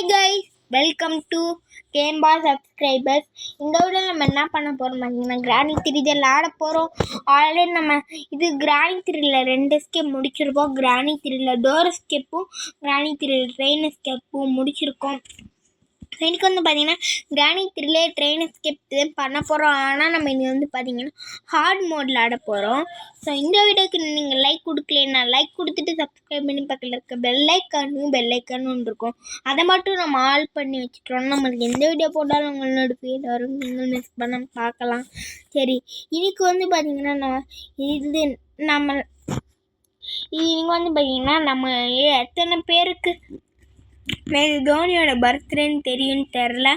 Hi guys, welcome to Game Bar subscribers. இந்த video நம்ம என்ன பண்ண போகிறோம் பார்த்தீங்கன்னா, கிராணி 3 இதில் ஆட போகிறோம். ஆல்ரெடி நம்ம இது கிராணி 3ல் 2 எஸ்கேப் முடிச்சிருப்போம். கிராணி 3ல் டோர் எஸ்கேப்பும் கிராணி 3ல் ட்ரெயின் எஸ்கேப்பும் முடிச்சிருக்கோம். எனக்கு பார்த்தீங்கன்னா கிராணி 3லே ட்ரெயின் எஸ்கேப் பண்ண போகிறோம். ஆனால் நம்ம இது பார்த்தீங்கன்னா ஹார்ட் மோடில் ஆட போகிறோம். ஸோ இந்த வீடியோக்கு நீங்கள் லைக் கொடுக்கலன்னா லைக் கொடுத்துட்டு சப்ஸ்கிரைப் பண்ணி பக்கத்தில் இருக்க பெல்லைக்கானும் இருக்கும். அதை மட்டும் நம்ம ஆல் பண்ணி வச்சுட்டோம்னா நம்மளுக்கு எந்த வீடியோ போட்டாலும் உங்கள் நோட்டிஃபிகேஷன் வரும். நீங்கள் மிஸ் பண்ண பார்க்கலாம். சரி, இன்னைக்கு பார்த்தீங்கன்னா பார்த்தீங்கன்னா நம்ம எத்தனை பேருக்கு தோனியோட பர்த்டேன்னு தெரியும்னு தெரில.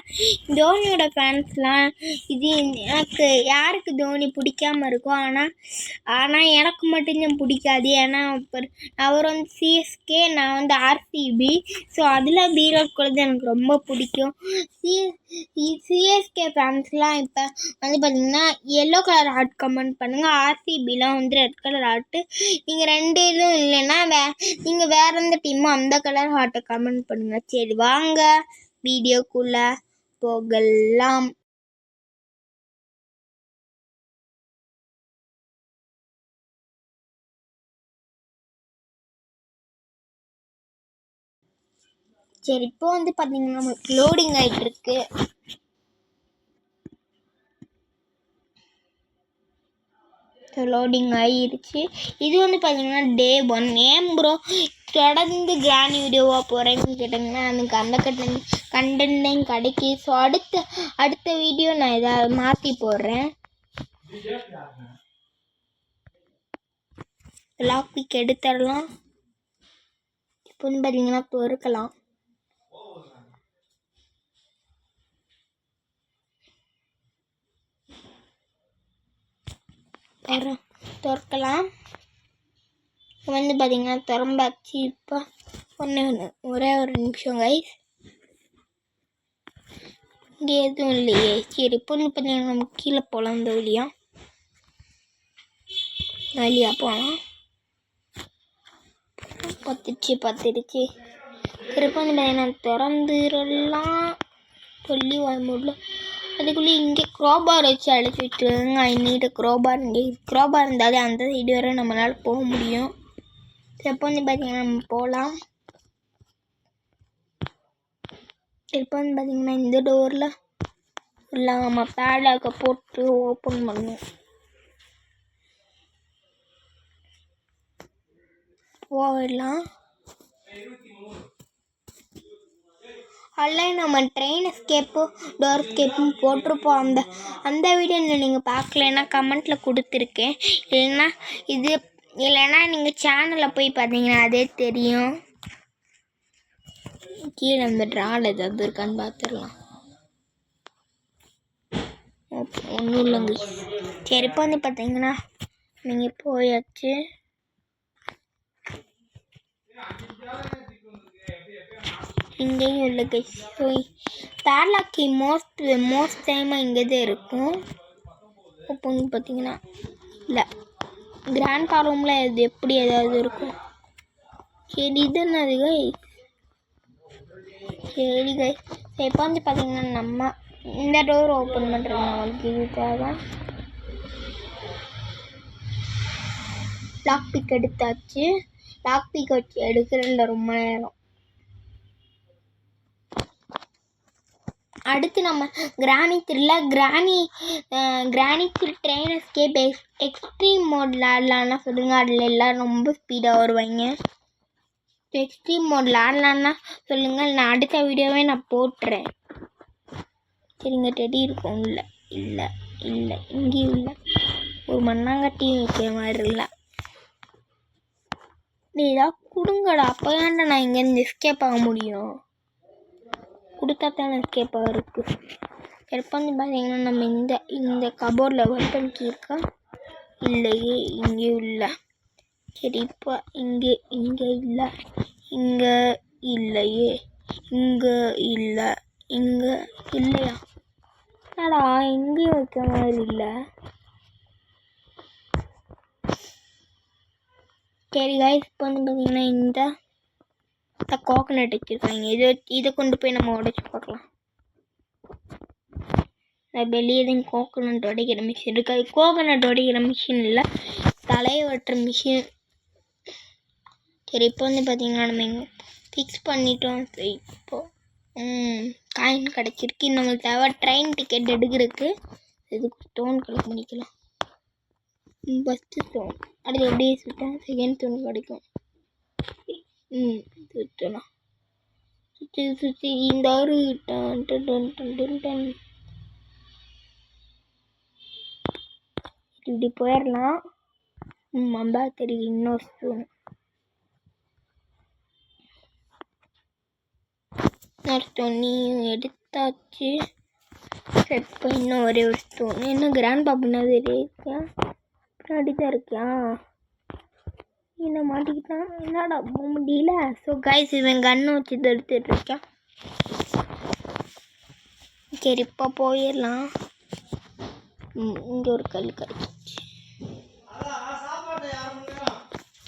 தோனியோட ஃபேன்ஸ்லாம் இது எனக்கு யாருக்கு தோனி பிடிக்காமல் இருக்கும். ஆனால் எனக்கு மட்டும்தான் பிடிக்காது. ஏன்னா அவர் சிஎஸ்கே, நான் ஆர்சிபி. ஸோ அதில் விராட் கோலி தான் எனக்கு ரொம்ப பிடிக்கும். சிஎஸ்கே ஃபேன்ஸ்லாம் இப்போ பார்த்திங்கன்னா எல்லோ கலர் ஹார்ட் கமெண்ட் பண்ணுங்கள். ஆர்சிபிலாம் ரெட் கலர் ஹார்ட்டு. நீங்கள் ரெண்டு இதுவும் இல்லைன்னா நீங்கள் வேறு எந்த டீமும் அந்த கலர் ஹார்ட்டை கமெண்ட் பண்ணுங்கள். சரி, வாங்க வீடியோக்குள்ள போகலாம். சரி, இப்போ பார்த்தீங்கன்னா நமக்கு லோடிங் ஆகிட்டு இருக்கு. லோடிங் ஆகிருச்சு. இது பார்த்தீங்கன்னா டே 1. ஏன் ப்ரோ தொடர்ந்து கிராணி வீடியோவாக போகிறேன்னு கேட்டிங்கன்னா எனக்கு அந்த கண்டென்ட் கிடைக்கி. ஸோ அடுத்த வீடியோ நான் எதாவது மாற்றி போடுறேன். லாக் பிக் எடுத்துடலாம். இப்போ பார்த்தீங்கன்னா பொறுக்கலாம். திறக்கலாம். பார்த்தீங்கன்னா திறம்பாச்சு. இப்போ ஒரே ஒரு நிமிஷம் கைஸ், இங்கே எதுவும் இல்லையே. சரி, இப்போ பார்த்தீங்கன்னா நம்ம கீழே போகலாம். இந்த வழியாக போகலாம். பத்துடுச்சு. திருப்ப பார்த்தீங்கன்னா திறந்துடலாம். சொல்லி முடியல. அதுக்குள்ளே இங்கே க்ரோபார் வச்சு அழைச்சி விட்டுருங்க. இன்னிட்ட க்ரோபார் இருந்தாலே அந்த சைடு வரை நம்மளால் போக முடியும். இப்போ பார்த்தீங்கன்னா நம்ம போகலாம். இப்போ பார்த்தீங்கன்னா இந்த டோரில் நம்ம பேடாக்கை போட்டு ஓப்பன் பண்ணணும். போயிடலாம். அதில் நம்ம ட்ரெயின் எஸ்கேப்பும் டோர் எஸ்கேப்பும் போட்டிருப்போம். அந்த வீடியோ நீங்கள் பார்க்கலன்னா கமெண்ட்டில் கொடுத்துருக்கேன். இல்லைன்னா நீங்கள் சேனலில் போய் பார்த்தீங்கன்னா அதே தெரியும். கீழே அந்த ட்ரால் ஏதாவது இருக்கான்னு பார்த்துடலாம். ஒன்றும் இல்லைங்க. சரி, இப்போ பார்த்தீங்கன்னா நீங்கள் போயாச்சு. இங்கேயும் இல்லை கைஸ். பேர்லாக்கி மோஸ்ட் டைமாக இங்கே தான் இருக்கும். இப்போ பார்த்தீங்கன்னா இல்லை, கிராண்ட் பா ரூமில் இது எப்படி ஏதாவது இருக்கும். சரி, இது என்னது கைஸ்? சரி கைஸ், இப்போ பார்த்தீங்கன்னா நம்ம இந்த டோர் ஓப்பன் பண்ணுறது நம்மளுக்கு இது தேவை. லாக் பிக் எடுத்தாச்சு. லாக் பிக் வச்சு எடுக்கிறதில்ல ரொம்ப நேரம். அடுத்து நம்ம கிராணி 3 ட்ரெயின் எஸ்கேப் எக்ஸ்ட்ரீம் மோடில் ஆடலான்னா சொல்லுங்கள். அதில் எல்லோரும் ரொம்ப ஸ்பீடாக வருவாங்க. எக்ஸ்ட்ரீம் மோடில் ஆடலான்னா சொல்லுங்கள். நான் அடுத்த வீடியோவே நான் போட்டுறேன். சரிங்க, டெடி இருக்கும். இல்லை இங்கேயும் இல்லை. ஒரு மண்ணாங்கட்டியும் வைக்கிற மாதிரி இல்லை. ஏதாவது கொடுங்கடா, அப்போ ஏன்டா நான் இங்கேருந்து எஸ்கேப் ஆக முடியும். கொடுத்தா தானே எஸ்கேப்பாக இருக்குது. இப்போ பார்த்தீங்கன்னா நம்ம இந்த கபோர்டில் வெப்பன் கீ இருக்கா? இல்லையே, இங்கேயும் இல்லை. சரி, இப்போ இங்கே இல்லை, இங்கே இல்லையே, இங்கே இல்லை, இங்கே இல்லையா? என்னடா இங்கேயும் வைக்கிற மாதிரி இல்லை. சரி கைஸ், இப்போ பார்த்தீங்கன்னா கோகனட் வச்சுருக்காங்க. இதை கொண்டு போய் நம்ம உடைச்சி பார்க்கலாம். வெளியே கோகனட் உடைக்கிற மிஷின் இருக்காது. கோகனட் உடைக்கிற மிஷின் இல்லை, தலையை வெட்டுற மிஷின். சரி, இப்போ வந்து பார்த்திங்கன்னா நம்ம இங்கே ஃபிக்ஸ் பண்ணிட்டோம். சரி, இப்போது காயின் கிடச்சிருக்கு. நம்மளுக்கு தேவை ட்ரெயின் டிக்கெட் எடுக்கிறதுக்கு. இதுக்கு ஸ்டோன் கலெக்ட் பண்ணிக்கலாம். ஃபஸ்ட்டு ஸ்டோன், அடுத்து எப்படியே சுட்டேன் செகண்ட் ஸ்டோன் கிடைக்கும். சுற்றலாம், சுற்றி இந்த ஒரு இப்படி போயிடலாம். மம்பா தெரியும் இன்னொரு ஸ்டோன். நீ எடுத்தாச்சு. இப்போ இன்னும் ஒரே ஒரு ஸ்டோன். என்ன கிராண்ட் பாப்புனாது இருக்கா, பின்னாடி தான் இருக்கியா, என்ன மாட்டிக்கிட்டான், என்னடா போக முடியல. ஸோ கைஸ், இவன் கண்ணை வச்சு எடுத்துட்டு இருக்கான். சரி, இப்போ போயிடலாம். இங்கே ஒரு கல் கிடச்சிச்சு.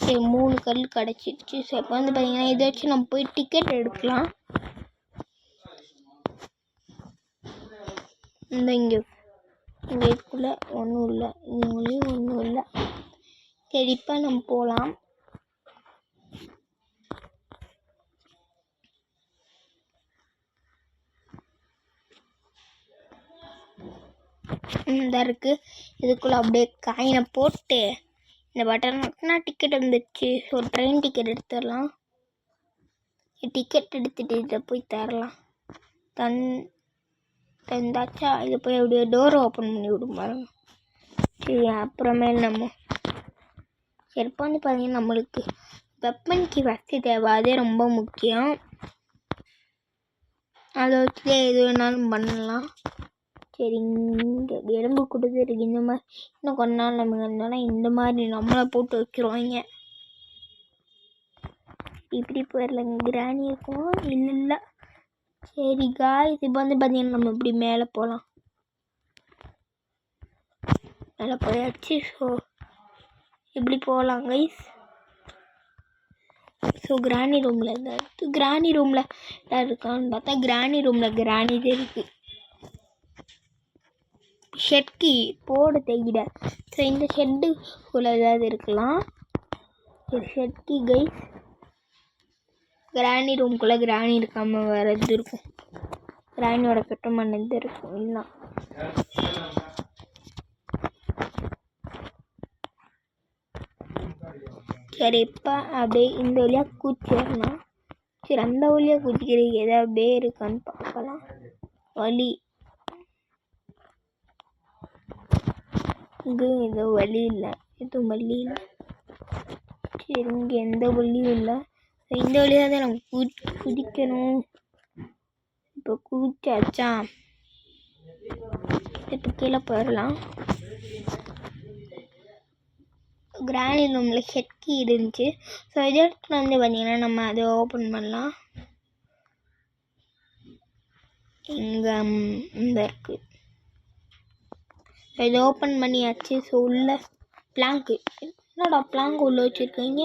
சரி, 3 கல் கிடச்சிருச்சு. ஸோ இப்போ வந்து பார்த்தீங்கன்னா இதை வச்சு நம்ம போய் டிக்கெட் எடுக்கலாம். இந்த இங்கே இதுக்குள்ளே ஒன்றும் இல்லை, இவங்களையும் ஒன்றும் இல்லை. சரி, இப்போ நம்ம போகலாம். இந்த இருக்குது, இதுக்குள்ளே அப்படியே காயினை போட்டு இந்த பட்டன் மட்டும்னா டிக்கெட் வந்துடுச்சு. ஸோ ட்ரெயின் டிக்கெட் எடுத்துடலாம். டிக்கெட் எடுத்துகிட்டு இதை போய் தரலாம். தந்தாச்சா, இதை போய் அப்படியே டோரை ஓப்பன் பண்ணி விடும் பாருங்க. சரி, அப்புறமேல் நம்ம சரி இப்போ வந்து பார்த்தீங்கன்னா நம்மளுக்கு வெப்பனுக்கு வசதி தேவை, அதே ரொம்ப முக்கியம். அதை வச்சு எது வேணாலும் பண்ணலாம். சரி, இங்கே எறும்பு கொடுத்துருக்கு. இந்த மாதிரி இன்னும் கொஞ்ச நாள் நம்ம இருந்தாலும் இந்த மாதிரி நம்மளை போட்டு வச்சுருவாங்க. இப்படி போயிடலாம். கிராணி இருக்கும் இல்லை. சரி காய்ஸ், இப்போ வந்து பார்த்தீங்கன்னா நம்ம இப்படி மேலே போகலாம். மேலே போயாச்சு. ஸோ இப்படி போகலாம் கைஸ். ஸோ கிராணி ரூமில் இருந்தால் கிராணி ரூமில் இருக்கான்னு பார்த்தா கிராணி ரூமில் கிராணி தான் இருக்குது. ஷெட்கி போட தேங்கிட. ஸோ இந்த ஷெட்டுக்குள்ளே ஏதாவது இருக்கலாம். ஷெட்கி கைஸ், கிராணி ரூம்குள்ளே கிராணி இருக்காமல் வேறு இது இருக்கும். கிராணியோட கட்டுமான இது இருக்கும் இல்லை. சரி, இப்போ அப்படியே இந்த வழியாக கூச்சிடலாம். சரி, அந்த வழியாக கூச்சிக்கிறதுக்கு ஏதாவது அப்படியே இருக்கான்னு பார்க்கலாம். வழி இங்கே ஏதோ வழி இல்லை, எதுவும் வழி இல்லை. சரி, இங்கே எந்த வழியும் இல்லை. இந்த வழியாக தான் நம்ம குதிக்கணும். இப்போ குதிச்சாச்சா, இப்போ கீழே போயிடலாம். கிராணி ரூமில் ஷெட்கி இருந்துச்சு. ஸோ இதை எடுத்துகிட்டு வந்து பார்த்தீங்கன்னா நம்ம அதை ஓப்பன் பண்ணலாம். இங்கே இந்த இருக்குது. இதை ஓப்பன் பண்ணியாச்சு. ஸோ உள்ள பிளாங்கு, என்னடா பிளாங்கு உள்ளே வச்சுருக்கீங்க.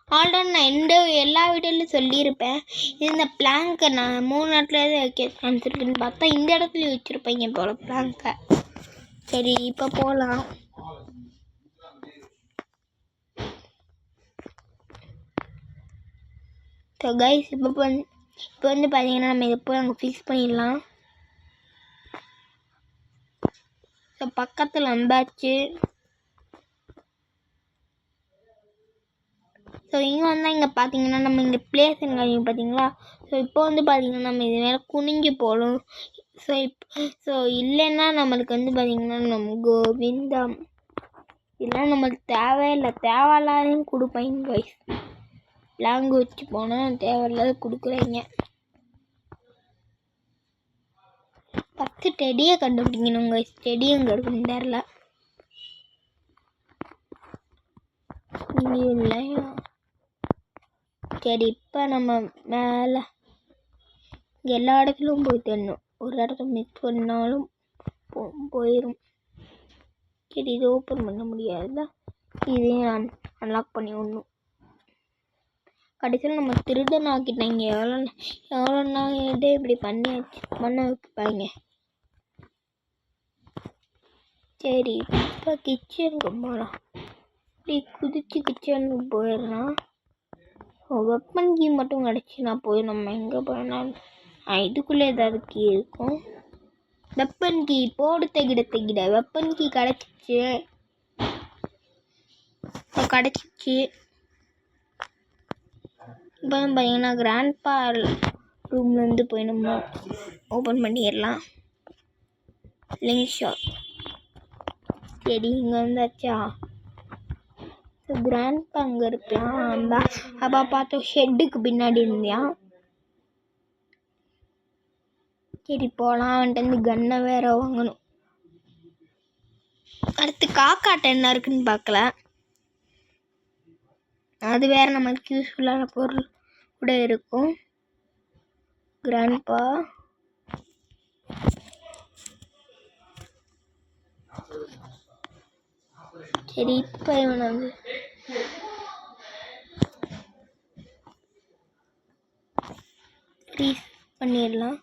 ஆல்ரெடி நான் எல்லா வீடியோலையும் சொல்லியிருப்பேன். இந்த பிளாங்கை நான் 3 இடத்துலேயே வைக்க காமிச்சிருக்கேன்னு பார்த்தா இந்த இடத்துலையும் வச்சுருப்பீங்க போல் பிளாங்கை. சரி, இப்போ போகலாம். ஸோ கைஸ், இப்போ வந்து பார்த்தீங்கன்னா நம்ம இதை போய் அங்கே ஃபிக்ஸ் பண்ணிடலாம். ஸோ பக்கத்தில் வந்தாச்சு. ஸோ இங்கே வந்தால் இங்கே பார்த்தீங்கன்னா நம்ம இங்கே பிளேஸ் பார்த்தீங்களா. ஸோ இப்போ வந்து பார்த்தீங்கன்னா நம்ம இது மேலே குனிஞ்சு போகணும். ஸோ இல்லைன்னா நம்மளுக்கு வந்து பார்த்தீங்கன்னா நம்ம கோவிந்தம் இதெல்லாம் நம்மளுக்கு தேவையில்லை, தேவையில்லாதையும் கொடுப்பாங்க கைஸ். லாங்குவேஜ் போனால் தேவையில்லாத கொடுக்குறீங்க. ஃபஸ்ட்டு டெடியை கண்டுபிடிக்கணும் கைஸ். டெடி எங்கே இருக்குன்னு தெரில. இல்லையா, சரி, இப்போ நம்ம மேலே எல்லா இடத்துலையும் போய் தரணும். ஒரு இடத்த மிஸ் பண்ணாலும் போயிடும். சரி, இது ஓப்பன் பண்ண முடியாதுல்ல, இதையும் நான் அன்லாக் பண்ணி விடணும். கடைசியில் நம்ம திருடன் ஆக்கிட்டாங்க. எவ்வளோ நாள் இப்படி பண்ண வைப்பாங்க. சரி, இப்போ கிச்சனுக்கு போகலாம். இப்படி குதிச்சு கிச்சனுக்கு போயிடலாம். வெப்பன் கீ மட்டும் கிடச்சினா போய் நம்ம எங்கே போயிடலாம். இதுக்குள்ளே ஏதாவது கீ இருக்கும். வெப்பன் கீ போடு தகிட வெப்பன் கீ கிடச்சிச்சு. இப்போ பார்த்தீங்கன்னா கிராண்ட்பா ரூம்லேருந்து போய் நம்ம ஓப்பன் பண்ணிடலாம். Link shop. சரி, இங்கே வந்தாச்சா? கிராண்ட்பா அங்கே இருக்கலாம். அந்த அப்பா பார்த்தோம் ஷெட்டுக்கு பின்னாடி இருந்தியா. சரி போகலாம். வந்துட்டு வந்து கன்னை வேற வாங்கணும். அடுத்து காக்காட்ட என்ன இருக்குன்னு பார்க்கல. அது வேற நமக்கு யூஸ்ஃபுல்லான பொருள் கூட இருக்கும். கிராண்ட்பா சரி, இப்போ இவனை வந்து ஃப்ரீஸ் பண்ணிடலாம்.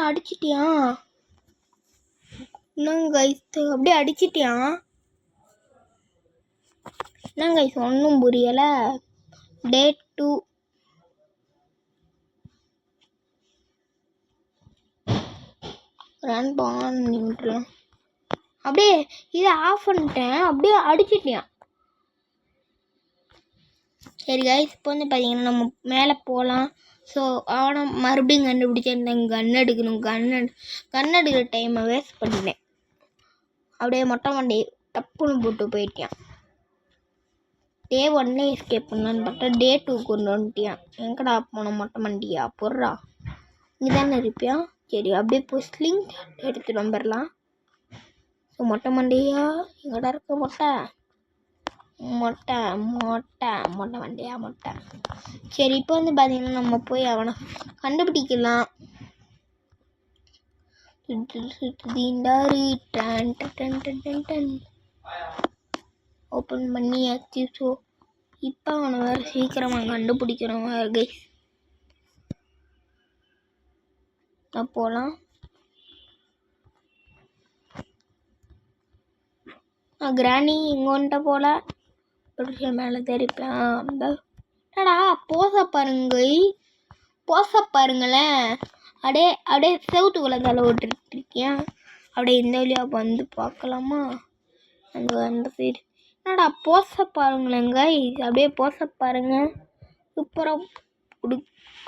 அடிச்சிட்டியா? என்னங்க கைஸ், அப்படியே அடிச்சிட்டியா? என்னங்க கைஸ், ஒன்றும் புரியலை. டே 2 ரன் பண்ணிட்டுலாம். அப்படியே இதை ஆஃப் பண்ணிட்டேன். அப்படியே அடிச்சிட்டியான். சரி கைஸ், இப்போ வந்து பார்த்தீங்கன்னா நம்ம மேலே போகலாம். ஸோ அவனை மறுபடியும் கண்டுபிடிச்சேன். கன் எடுக்கணும். கன் எடுக்கிற டைமை வேஸ்ட் பண்ணிட்டேன். அப்படியே மொட்டை மண்டி தப்புன்னு போட்டு போயிட்டான். டே 1 எஸ்கேப் பண்ணான்னு பார்த்தா டே 2 கொண்டு வந்துட்டியான். எங்கடா போன மொட்டை மண்டியா? பொருளா இங்கே தானே இருப்பியா? சரி, அப்படியே போய் ஸ்லிங் எடுத்துட்டு வந்துடலாம். ஸோ மொட்டை மண்டியா எங்கடா இருக்க? மொட்டை வண்டியா மொட்டை. சரி, இப்போ வந்து பார்த்தீங்கன்னா நம்ம போய் அவனை கண்டுபிடிக்கலாம். ஓப்பன் பண்ணியாச்சு. ஸோ இப்போ அவனை வேறு சீக்கிரமாக கண்டுபிடிக்கிறோம். கைஸ் போகலாம். கிராணி இங்கோன்ட்ட போல மேலே தெரிப்பேன். என்னடா போச பாருங்களேன். அப்படியே செவுட்டுக்குள்ள தலை விட்டுட்டு இருக்கேன். அப்படியே இந்த வழியாக வந்து பார்க்கலாமா? அந்த சைடு என்னடா போச பாருங்களேங்க. அப்படியே போச பாருங்க. சூப்பராக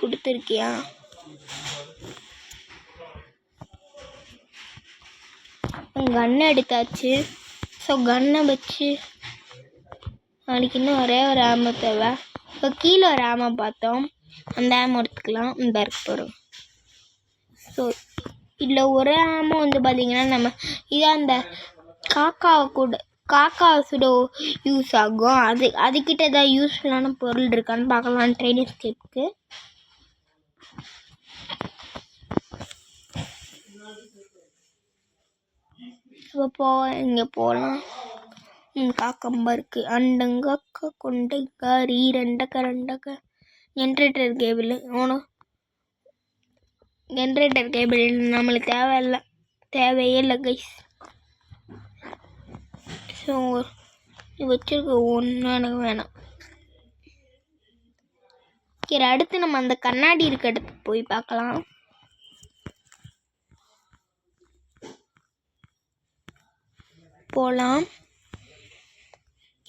கொடுத்துருக்கியா? கன்னை எடுத்தாச்சு. ஸோ கன்னை வச்சு நாளைக்கு இன்னும் ஒரே ஒரு ஆமை தேவை. இப்போ கீழே ஒரு ஆமை பார்த்தோம். அந்த ஆமை எடுத்துக்கலாம். இந்த இருக்க போகிறோம். ஸோ இதில் ஒரு ஆமை வந்து பார்த்திங்கன்னா நம்ம இதை அந்த காக்காவை சுட யூஸ் ஆகும். அதுக்கிட்ட ஏதாவது யூஸ்ஃபுல்லான பொருள் இருக்கான்னு பார்க்கலாம். ட்ரைனிங் ஸ்டெப்புக்கு இப்போ இங்கே போகலாம். காக்கம்பா இருக்குது. அண்டங்கக்கா கொண்டைக்கா ரெண்டக்கா ஜென்ரேட்டர் கேபிள். ஜென்ரேட்டர் கேபிள் நம்மளுக்கு தேவையே இல்லை கைஸ். ஸோ வச்சுருக்க ஒன்றும் எனக்கு வேணாம். சரி, அடுத்து நம்ம அந்த கண்ணாடி இருக்க இடத்துக்கு போய் பார்க்கலாம். போகலாம்.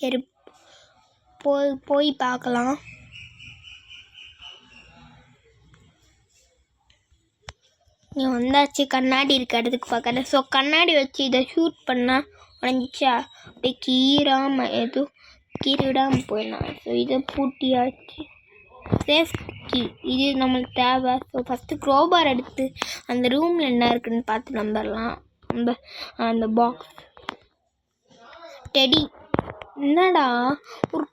சரி, போய் பார்க்கலாம். இங்கே வந்தாச்சு. கண்ணாடி இருக்க இடத்துக்கு பார்க்கல. ஸோ கண்ணாடி வச்சு இதை ஷூட் பண்ணால் உடஞ்சிச்சா அப்படியே கீறிடாமல் போயிடலாம். ஸோ இதை பூட்டியாச்சு. சேஃப்டி இது நம்மளுக்கு தேவை. ஸோ ஃபஸ்ட்டு க்ரோபார் எடுத்து அந்த ரூமில் என்ன இருக்குதுன்னு பார்த்து நம்பரலாம். அந்த பாக்ஸ் டெடி. என்னடா ஒரு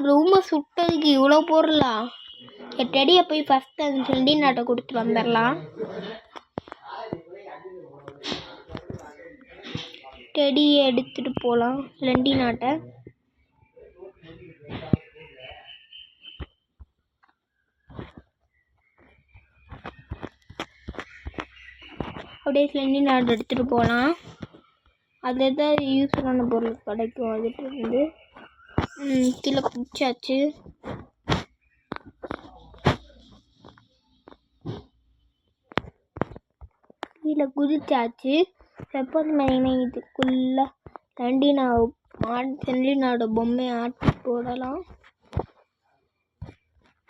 ரூமை சுட்டதுக்கு இவ்வளோ பொருளா? டெடியை போய் ஃபஸ்ட்டு அந்த செண்டிநாட்டை கொடுத்து வந்துடலாம். டெடியை எடுத்துகிட்டு போகலாம் லண்டி நாட்டை. அப்படியே லண்டி நாட்டை எடுத்துகிட்டு போகலாம். அது எதாவது யூஸ்ஃபுல்லான பொருள் கிடைக்கும் அதுட்டு இருந்து. கீழே குச்சாச்சு. கீழே குதிச்சாச்சு. எப்போ பார்த்தீங்கன்னா இதுக்குள்ளே லண்டினாவோட பொம்மையை ஆட்டி போடலாம்.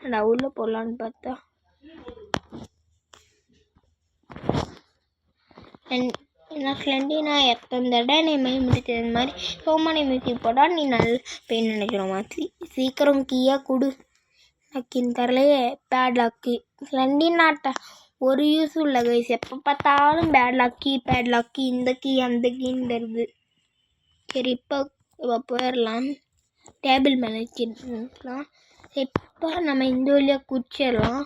நான் உள்ளே போடலான்னு பார்த்தா லண்டினா எத்தனை தடவை நீ முடிச்சது மாதிரி சோமானி மியூசிக் போட்டால் நீ நல்ல பெயின் நினைக்கிறோமா? சீக்கிரம் கீயா கொடு. நக்கின்னு தரலையே பேட் லாக்கு. லண்டினாட்ட ஒரு யூஸும் இல்லை கைஸ். எப்போ பார்த்தாலும் பேட் லாக்கி இந்த கீ அந்த கீன்றது. சரி இப்போ போயிடலாம். டேபிள் மேலே வச்சுக்கலாம். இப்போ நம்ம இந்த வழியாக குச்சிடலாம்.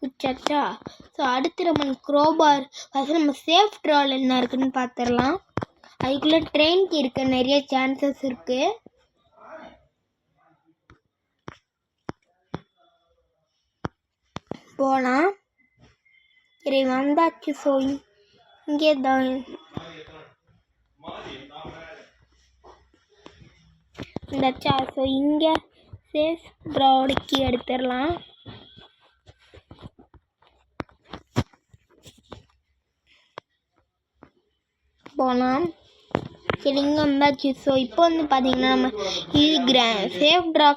குச்சாச்சா? ஸோ அடுத்து நம்ம க்ரோபார் ஃபஸ்ட்டு நம்ம சேஃப் ட்ரால் என்ன இருக்குன்னு பார்த்துடலாம். அதுக்குள்ளே ட்ரெயினுக்கு இருக்க நிறைய சான்சஸ் இருக்குது. போகலாம். சரி வந்தாச்சு. ஸோ இங்கே தான் இருந்தாச்சா? ஸோ இங்கே சேஃப் ட்ராவுக்கு எடுத்துடலாம். போகலாம். சரி இங்கே வந்தாச்சு. ஸோ இப்போ வந்து பார்த்தீங்கன்னா நம்ம இது சேஃப் ட்ரா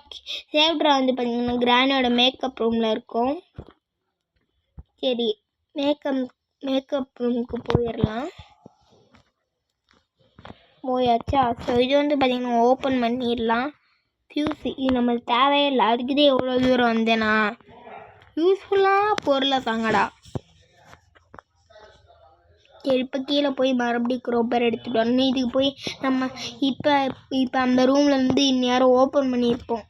வந்து பார்த்தீங்கன்னா கிரானியோட மேக்கப் ரூமில் இருக்கும். சரி மேக்கப் ரூமுக்கு போயிடலாம். போயாச்சா? ஸோ இது வந்து பார்த்தீங்கன்னா ஓப்பன் பண்ணிடலாம். ஃபியூஸ் இது நம்மளுக்கு தேவையில்லை. அதுக்குதே எவ்வளோ தூரம் வந்தேனா. யூஸ்ஃபுல்லாக பொருளை தாங்கடா. சரி இப்போ கீழே போய் மறுபடியும் க்ரோபர் எடுத்துகிட்டு வரணும். இதுக்கு போய் நம்ம இப்போ அந்த ரூமில் இருந்து இந்நேரம் ஓப்பன் பண்ணியிருப்போம்.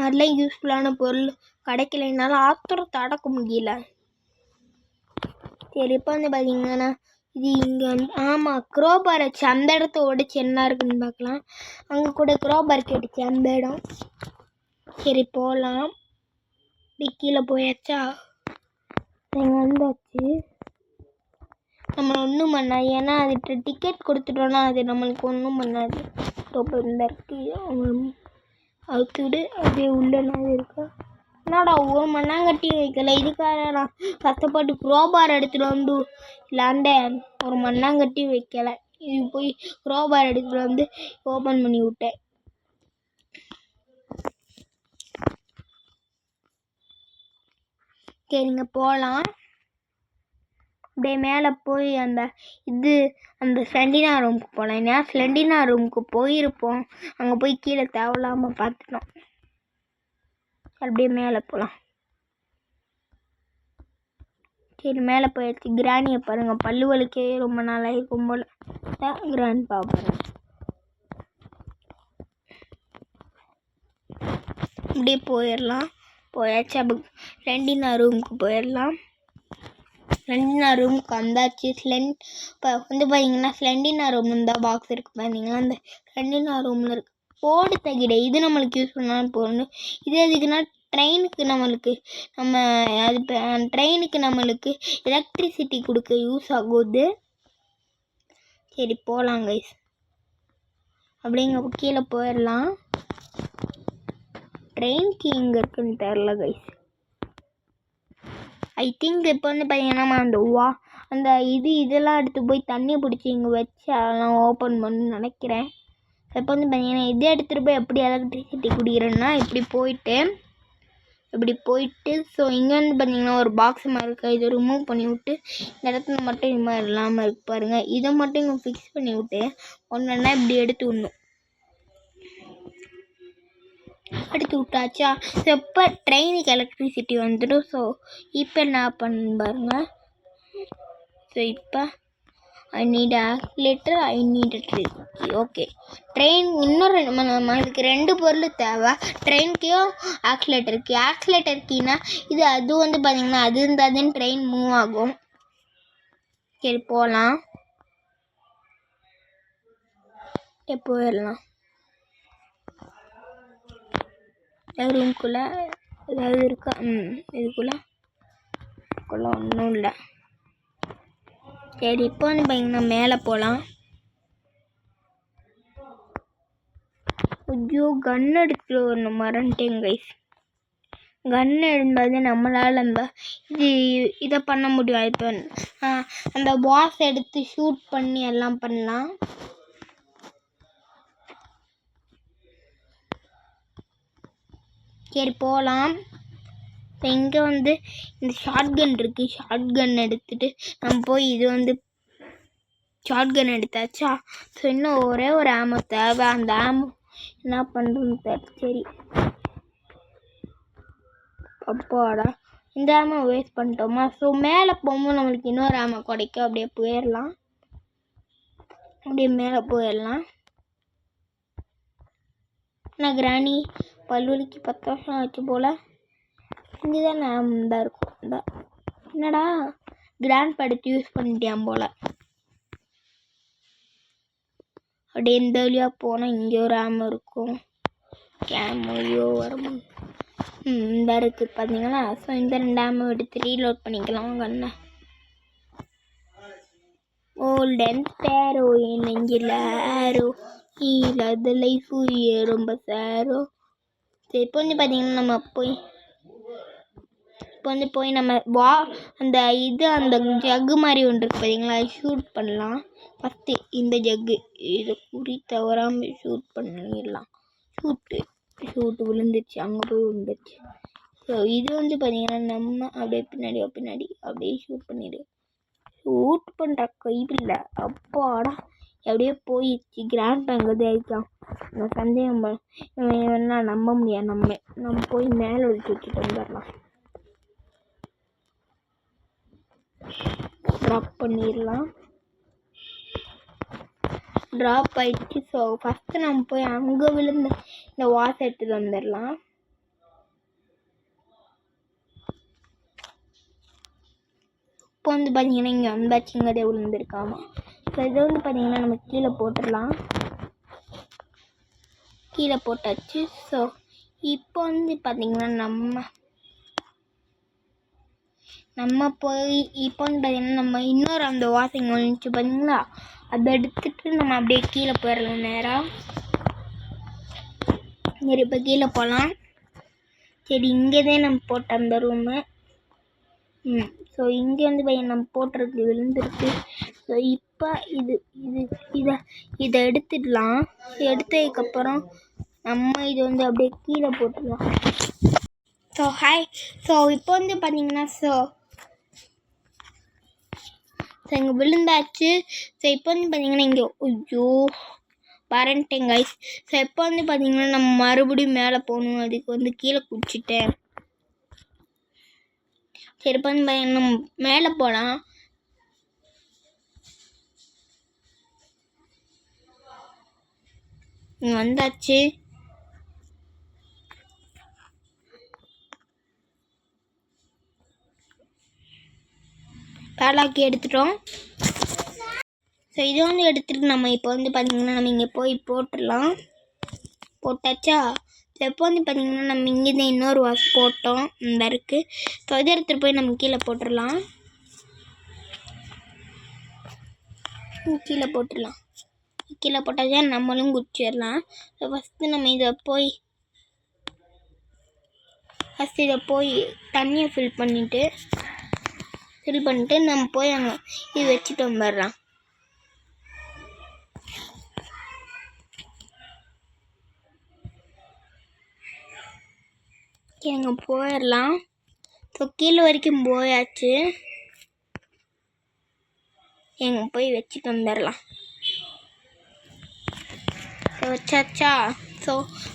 அதெல்லாம் யூஸ்ஃபுல்லான பொருள் கிடைக்கலைனால ஆத்திரத்தை அடக்க முடியல. சரி இப்போ வந்து பார்த்தீங்கன்னா இது இங்கே வந்து ஆமாம் க்ரோபார் வச்சு அந்த இடத்த உடைச்சி என்ன இருக்குன்னு பார்க்கலாம். அங்கே கூட க்ரோபார் கேட்டுச்சு அந்த இடம். சரி போகலாம். இப்படி கீழே போயாச்சா? நீங்கள் வந்தாச்சு. நம்மளை ஒன்றும் பண்ணாது. ஏன்னா அது டிக்கெட் கொடுத்துட்டோன்னா அது நம்மளுக்கு ஒன்றும் பண்ணாது. ரொம்ப இந்த இருக்கு அவுத்து விடு. அப்படியே உள்ளனாது இருக்கா? என்னடா ஒரு மண்ணாங்கட்டியும் வைக்கல. இதுக்காக நான் கஷ்டப்பட்டு க்ரோபார் எடுத்துகிட்டு வந்து இல்லாண்டேன். ஒரு மண்ணாங்கட்டியும் வைக்கலை. இது போய் க்ரோபார் எடுத்துகிட்டு வந்து ஓப்பன் பண்ணி விட்டேன். சரிங்க போகலாம். அப்படியே மேலே போய் அந்த ஸ்லெண்டினா ரூமுக்கு போகலாம். ஏன்னா ஸ்லெண்டினா ரூமுக்கு போயிருப்போம். அங்கே போய் கீழே தேவையில்லாமல் பார்த்துட்டோம். அப்படியே மேலே போகலாம். சரி மேலே போயிடுச்சு. கிராணியை பாருங்கள். பல்லுவலுக்கே ரொம்ப நாளாக இருக்கும் போல். கிராண்ட் பாருங்க. அப்படியே போயிடலாம். போயாச்சு. அப்போ லண்டினா ரூமுக்கு போயிடலாம். லண்டினா ரூமுக்கு வந்தாச்சு. இப்போ வந்து பார்த்தீங்கன்னா ஸ்லெண்டினா ரூம் தான் பாக்ஸ் இருக்குது பார்த்தீங்கன்னா அந்த லண்டினா ரூமில் இருக்குது. போடு தகிடை இது நம்மளுக்கு யூஸ் பண்ணாலும் போகணும். இது எதுக்குன்னா ட்ரெயினுக்கு நம்மளுக்கு எலக்ட்ரிசிட்டி கொடுக்க யூஸ் ஆகுது. சரி போகலாம் கைஸ். அப்படிங்க கீழே போயிடலாம். ட்ரெயின்க்கு எங்கே இருக்குன்னு தெரில கைஸ். ஐ திங்க் இப்போ வந்து பார்த்தீங்கன்னா அந்த இதெல்லாம் எடுத்து போய் தண்ணி பிடிச்சி இங்கே வச்சு அதெல்லாம் ஓப்பன் பண்ணணும்னு நினைக்கிறேன். இப்போ வந்து பார்த்தீங்கன்னா இதை எடுத்துகிட்டு போய் எப்படி எலக்ட்ரிசிட்டி குடிக்கிறேன்னா இப்படி போயிட்டு ஸோ இங்கே வந்து பார்த்தீங்கன்னா ஒரு பாக்ஸ் மாதிரி இருக்குது. இதை ரிமூவ் பண்ணி விட்டு இந்த இடத்துல மட்டும் இது மாதிரி இல்லாமல் இருக்கு பாருங்கள். இதை மட்டும் இங்கே ஃபிக்ஸ் பண்ணி விட்டு ஒன்றுன்னா இப்படி எடுத்து விட்டாச்சா? ஸோ இப்போ ட்ரெயினுக்கு எலக்ட்ரிசிட்டி வந்துடும். ஸோ இப்போ என்ன பண்ணு பாருங்கள். ஸோ இப்போ I need accelerator, I need tree. Okay, train இன்னொரு நம்ம இதுக்கு 2 பொருள் தேவை. ட்ரெயின் கீயும் ஆக்சிலேட்டர் கீ. ஆக்சிலேட்டர் கீனா இது அது வந்து பார்த்திங்கன்னா அது இருந்தால் தான் ட்ரெயின் மூவ் ஆகும். சரி போகலாம், போயிடலாம். ரூம்குள்ளே ஏதாவது இருக்கா? இதுக்குள்ளே ஒன்றும் இல்லை. சரி இப்போ வந்து பார்த்திங்கன்னா மேலே போகலாம். ஐயோ, கன் எடுத்துகிட்டு வரணும், மறந்துட்டேன் கைஸ். கன் இருந்தால் நம்மளால் இதை பண்ண முடியும். இப்போ அந்த பாஸ் எடுத்து ஷூட் பண்ணி எல்லாம் பண்ணலாம். சரி போகலாம். இப்போ இங்கே வந்து இந்த ஷார்ட் கன் இருக்குது. ஷார்ட் கன் எடுத்துகிட்டு நம்ம போய் இது வந்து ஷார்ட் கன் எடுத்தாச்சா. ஸோ இன்னும் ஒரே ஒரு ஆமோ தேவை. அந்த ஆமோ என்ன பண்ணுறதுன்னு தெரியல. சரி அப்பாடா, இந்த ஆமோ வேஸ்ட் பண்ணிட்டோமா. ஸோ மேலே போகும்போது நம்மளுக்கு இன்னொரு ஆமோ கிடைக்கும். அப்படியே போயிடலாம், அப்படியே மேலே போயிடலாம். நான் கிராணி பல்வலிக்கு 10 வருஷம் ஆச்சு போல். இங்கே தான் நான் தான் இருக்கும். என்னடா கிராண்ட் படுத்து யூஸ் பண்ணிட்டேன் போல். அப்படியே இந்த வழியாக போனால் இங்கே ஒரு ஆமோ இருக்கும். கேமோயோ வரும். இந்த இருக்குது பார்த்தீங்களா. ஸோ இந்த 2 ஆமோ எடுத்து ரீலோட் பண்ணிக்கலாம். கண்ணை கோல்டன் ஸ்பேரோ என் நெஞ்சில் ஆரோ இல்லாத லைஃபு ரொம்ப சேரோ. சரி இப்போ வந்து பார்த்தீங்கன்னா நம்ம போய் நம்ம அந்த அந்த ஜக்கு மாதிரி ஒன்று இருக்குது பார்த்தீங்களா, ஷூட் பண்ணலாம். ஃபஸ்ட்டு இந்த ஜக்கு இதை குறி தவறாமல் ஷூட் பண்ணிடலாம். ஷூட்டு விழுந்துச்சு, அங்கே போய் விழுந்துச்சு. ஸோ இது வந்து பார்த்தீங்கன்னா நம்ம அப்படியே பின்னாடி அப்படியே ஷூட் பண்ணிடு. ஷூட் பண்ணுற கையில் அப்பாடா அப்படியே போயிடுச்சு. கிராண்ட் அங்கே ஆயிடுச்சான். நான் சந்தேகம் வேணா நம்ப முடியாது. நம்ம போய் மேலே வச்சுட்டு வந்துடலாம். ட்ராப் பண்ணிடலாம். ட்ராப் ஆயிடுச்சு. ஸோ ஃபஸ்ட்டு நம்ம போய் அங்கே விழுந்த இந்த வாஸ் எடுத்துகிட்டு வந்துடலாம். இப்போ வந்து பார்த்தீங்கன்னா இங்கே வந்தாச்சுங்கிறதே விழுந்துருக்காமா. ஸோ இதை வந்து பார்த்தீங்கன்னா நம்ம கீழே போட்டுடலாம். கீழே போட்டாச்சு. ஸோ இப்போ வந்து பார்த்தீங்கன்னா நம்ம போய் இப்போ வந்து பார்த்தீங்கன்னா நம்ம இன்னொரு அந்த வாஷிங் வந்துச்சு பார்த்தீங்களா, அதை எடுத்துகிட்டு நம்ம அப்படியே கீழே போயிடலாம் நேராக. சரி இப்போ கீழே போகலாம். சரி இங்கே தான் நம்ம போட்ட அந்த ரூமு. ஸோ இங்கே வந்து நம்ம போட்டுறது விழுந்துருக்கு. ஸோ இப்போ இதை எடுத்துடலாம். எடுத்ததுக்கப்புறம் நம்ம இது வந்து அப்படியே கீழே போட்டுடலாம். So hi. ஸோ இப்போ வந்து பார்த்தீங்கன்னா இங்கே விழுந்தாச்சு. ஸோ இப்போ வந்து பார்த்தீங்கன்னா இங்கே ஐயோ பரண்டேன் கைஸ். ஸோ இப்போ வந்து பார்த்தீங்கன்னா நம்ம மறுபடியும் மேலே போகணும். அதுக்கு வந்து கீழே குடிச்சிட்டேன். சரி இப்போ வந்து பார்த்தீங்கன்னா நம்ம மேலே போகலாம். இங்கே வந்தாச்சு. பேலாக்கி எடுத்துட்டோம். ஸோ இதை வந்து எடுத்துகிட்டு நம்ம இப்போ வந்து பார்த்திங்கன்னா நம்ம இங்கே போய் போட்டுடலாம். போட்டாச்சா. ஸோ இப்போ வந்து பார்த்திங்கன்னா நம்ம இங்கே தான் இன்னொரு வாஷ் போட்டோம். இந்த இருக்குது. ஸோ இதை எடுத்துகிட்டு போய் நம்ம கீழே போட்டுடலாம். கீழே போட்டாச்சா நம்மளும் குடிச்சிடலாம். ஸோ ஃபஸ்ட்டு நம்ம இதை போய் தண்ணியை ஃபில் பண்ணிவிட்டு நம்ம போய் அங்கே இது வச்சுட்டு வந்துடலாம். அங்கே போயிடலாம். ஸோ கீழே வரைக்கும் போயாச்சு. எங்கே போய் வச்சுட்டு வந்துடலாம். ஸோ வச்சாச்சா. ஸோ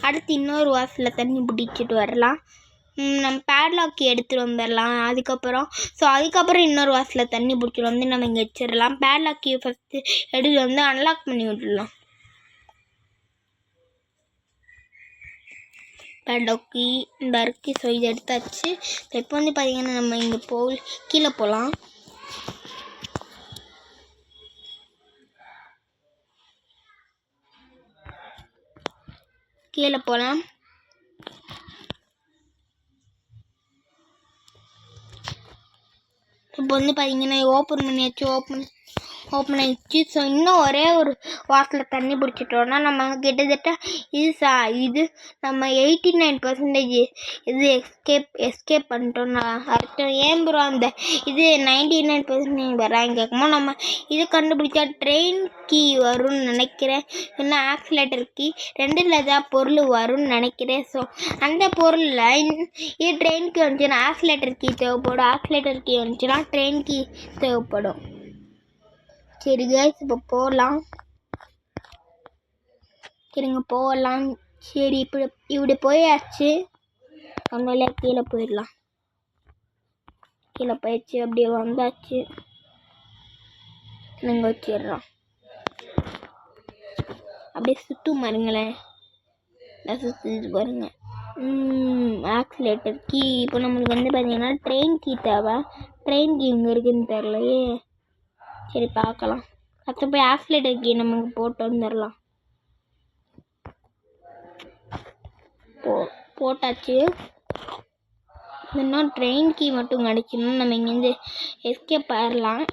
அடுத்து இன்னொரு வாசலில் தண்ணி பிடிச்சிட்டு வரலாம். நம்ம பேட்லாக் எடுத்துகிட்டு வந்துடலாம். அதுக்கப்புறம் இன்னொரு வாசலில் தண்ணி பிடிச்சிட்டு வந்து நம்ம இங்கே வச்சிடலாம். பேட்லாக்கி ஃபஸ்ட்டு எடுத்துகிட்டு வந்து அன்லாக் பண்ணி விட்டுடலாம். பேட்லாக்கி இந்த இருக்கு. ஸோ இது எடுத்தாச்சு. இப்போ வந்து பார்த்திங்கன்னா நம்ம இங்கே கீழே போகலாம். இப்போ வந்து பார்த்தீங்கன்னா ஓப்பன் ஆயிடுச்சு. ஸோ இன்னும் ஒரே ஒரு வாசலில் தண்ணி பிடிச்சிட்டோன்னா நம்ம கிட்டத்தட்ட இது நம்ம 89% இது எஸ்கேப் பண்ணிட்டோம்னா அர்த்தம். ஏன் ப்ரோ அந்த இது 99% வராங்க கேட்கும்போது நம்ம இது கண்டுபிடிச்சா ட்ரெயின் கீ வரும்னு நினைக்கிறேன். இன்னும் ஆக்சிலேட்டர் கீ ரெண்டில் தான் பொருள் வரும்னு நினைக்கிறேன். ஸோ அந்த பொருளில் இது ட்ரெயின் கீ வந்துச்சுன்னா ஆக்சிலேட்டர் கீ தேவைப்படும். ஆக்சிலேட்டர் கீ வந்துச்சுன்னா ட்ரெயின் கீ தேவைப்படும். சரி கைஸ், இப்போ போகலாம். சரி இப்படி போயாச்சு. நம்மளே கீழே போயிடலாம். கீழே போயிடுச்சு. அப்படியே வந்தாச்சு. நீங்கள் வச்சிடுறோம். அப்படியே சுற்றும் பாருங்களேன். சுற்றி பாருங்க. ஆக்சிலேட்டர் கீ இப்போ நம்மளுக்கு வந்து பார்த்தீங்கன்னா ட்ரெயின் கீ தேவை. ட்ரெயின் கீ இங்கே இருக்குதுன்னு தெரிலையே. சரி பார்க்கலாம். அடுத்து போய் ஆக்சிலேட்டர் கீ நமக்கு போட்டு வந்துடலாம். போட்டாச்சு. இன்னும் ட்ரெயின் கீ மட்டும் கிடச்சிடணும். நம்ம இங்கேருந்து எஸ்கேப் ஆயிடலாம்.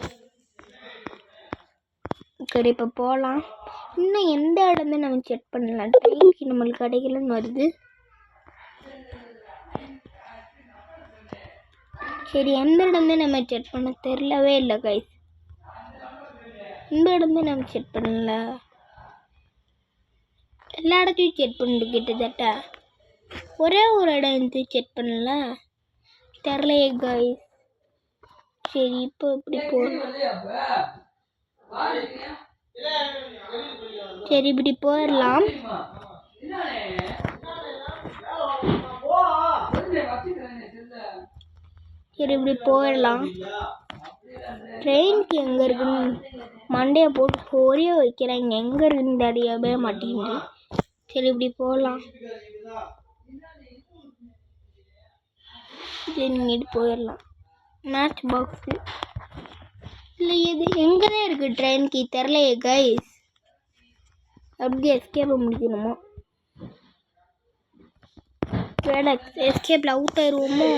சரி இப்போ போகலாம். இன்னும் எந்த இடமே நம்ம செக் பண்ணலாம். ட்ரெயின் கீ நம்மளுக்கு கிடைக்கலன்னு வருது. சரி எந்த இடமே நம்ம செக் பண்ண தெரிலவே இல்லை கைஸ். இந்த இடமே நம்ம செக் பண்ணல. எல்லா இடத்தையும் செக் பண்ணிட்டு கிட்டத்தட்ட ஒரே ஒரு இடம் வந்து செக் பண்ணல. தெரிலையே கைஸ். சரி இப்போ இப்படி போகலாம். சரி இப்படி போயிடலாம். ட்ரெயினுக்கு எங்கே இருக்குன்னு மண்டையை போட்டு பொரிய வைக்கிறாங்க. எங்கே இருக்குன்னு தெரியவே மாட்டேங்குது. சரி இப்படி போகலாம். இங்கிட்டு போயிடலாம். மேட்ச் பாக்ஸு இல்லை, இது எங்கே தான் இருக்குது ட்ரெயின் கீ தெரிலையே கைஸ். அப்படி எஸ்கேப்பை முடிக்கணுமோ? எஸ்கேப்பில் அவுட் ஆயிடுவோமோ?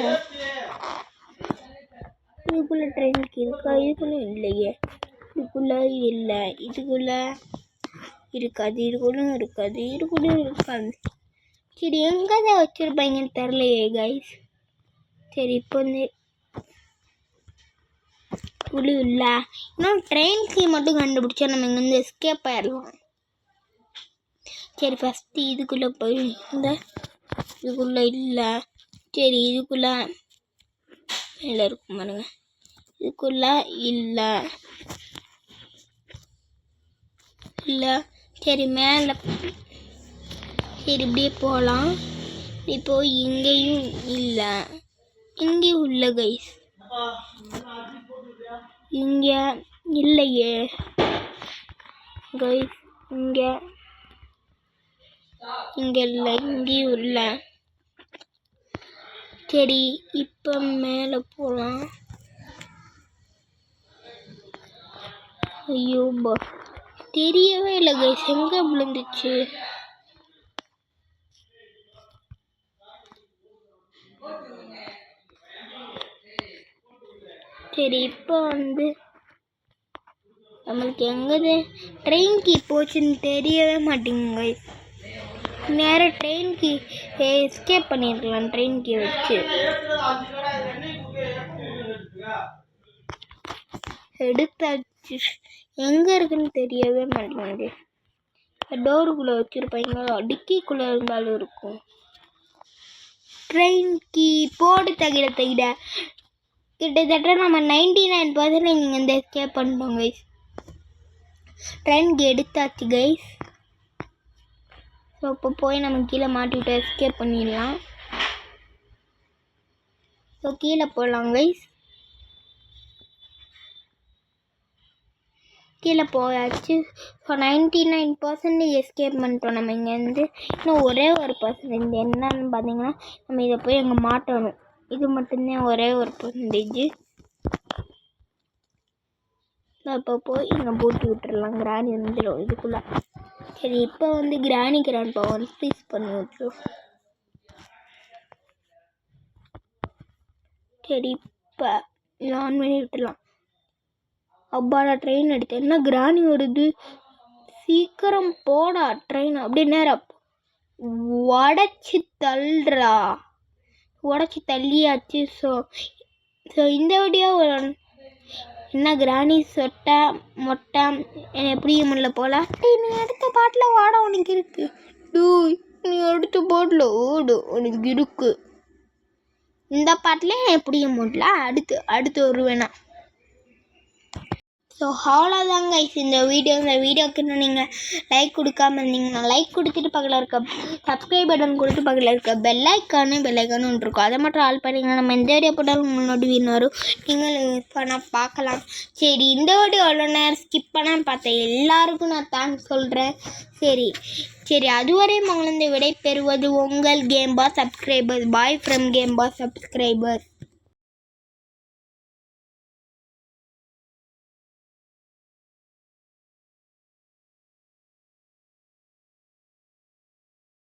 இதுக்குள்ளே ட்ரெயின் கீ இருக்கா? இதுக்குள்ளே இல்லையே. இதுக்குள்ளே இல்லை. இதுக்குள்ளே இருக்காது. இதுக்குள்ளும் இருக்காது. இதுக்குள்ளேயும் இருக்காது. சரி எங்கே தான் வச்சுருப்பாங்கன்னு தெரிலையே கைஸ். சரி இப்போ வந்து குழு இல்லை. இன்னும் ட்ரெயின் கீ மட்டும் கண்டுபிடிச்சா நம்ம இங்கேருந்து எஸ்கேப் ஆயிடலாம். சரி ஃபஸ்ட்டு இதுக்குள்ளே போய் இதுக்குள்ளே இல்லை. சரி இதுக்குள்ளே மேலே இருக்கும் பாருங்க. இதுக்குள்ளே இல்லை. சரி மேலே. சரி இப்படியே போகலாம். இப்போ இங்கேயும் இல்லை. இங்கேயும் இல்லை கைஸ். இங்கே இல்லையே கைஸ். இங்கே இல்லை. இங்கேயும் இல்லை. சரி இப்போ மேலே போகலாம். ஐயோ தெரியவே இல்லை கைஸ். எங்கே விழுந்துச்சு? சரி இப்போ வந்து நம்மளுக்கு எங்கே ட்ரெயின் கீ போச்சுன்னு தெரியவே மாட்டேங்குது கைஸ். நேராக ட்ரெயின் கீ எஸ்கேப் பண்ணியிருக்கலாம். ட்ரெயின் கீ வச்சு எடுத்தாச்சு. எங்கே இருக்குன்னு தெரியவே மாட்டேங்குது. டோருக்குள்ளே வச்சுருப்பாங்க. டிக்கிக்குள்ளே இருந்தாலும் இருக்கும். ட்ரெயின் கீ போடு தகிட கிட்டத்தட்ட நம்ம 99% இங்கே இந்த எஸ்கேப் பண்ணிட்டோம் கைஸ். ட்ரெயின் கீ எடுத்தாச்சு கைஸ். ஸோ இப்போ போய் நம்ம கீழே மாட்டிவிட்டு எஸ்கேப் பண்ணிடலாம். ஸோ கீழே போகலாம் கைஸ். கீழே போயாச்சு. ஸோ 99% எஸ்கேப் பண்ணிட்டோம் நம்ம இங்கேருந்து. இன்னும் ஒரே ஒரு பர்சன்டேஜ் என்னன்னு பார்த்தீங்கன்னா, நம்ம இதை போய் அங்கே மாட்டணும். இது மட்டும்தான் ஒரே ஒரு பர்சன்டேஜ். இப்போ போய் இங்கே போட்டு விட்டுறலாம். கிராணி வந்துடும் இதுக்குள்ளே. சரி, இப்போ வந்து கிராணி கிராண்ட் பவர் ஃப்ரீஸ் பண்ணி விட்டுரும். சரி, இப்போ ஆன் பண்ணி விட்டுடலாம். அப்பாடா, ட்ரெயின் எடுத்தேன். என்ன கிராணி வருது, சீக்கிரம் போடா ட்ரெயின். அப்படியே நேரம் உடச்சி தள்ளுறா. உடச்சி தள்ளியாச்சு. ஸோ இந்த வீடியோ என்ன கிராணி சொட்டை மொட்டை என்னை எப்படியும் முடியல போல. நீ எடுத்த பாட்டில் ஓட உனக்கு இருக்கு. நீ எடுத்த பாட்டில் ஓடு உனக்கு இருக்கு. இந்த பாட்டில் எப்படியும் முடியல. அடுத்து ஒரு வேணாம். ஸோ அவ்வளோதாங்க இந்த வீடியோக்கு இன்னும் நீங்கள் லைக் கொடுக்காம இருந்தீங்கன்னா லைக் கொடுத்துட்டு பக்கத்தில் இருக்க சப்ஸ்கிரைப் பட்டன் கொடுத்து பக்கத்தில் இருக்க பெல்லைக்கானும் இருக்கும். அதை மட்டும் ஆல் பண்ணிங்கன்னா நம்ம எந்த வீடியோ போட்டாலும் நோட்டிஃபிகேஷன் வரும். நீங்கள் பண்ணால் பார்க்கலாம். சரி, இந்த வீடியோ எவ்வளோ நேரம் ஸ்கிப் பண்ணான்னு பார்த்தேன். எல்லாருக்கும் நான் தேங்க்ஸ் சொல்கிறேன். சரி அதுவரை உங்களிருந்து விடை பெறுவது உங்கள் Game Boss subscribers. Bye from Game Boss subscribers.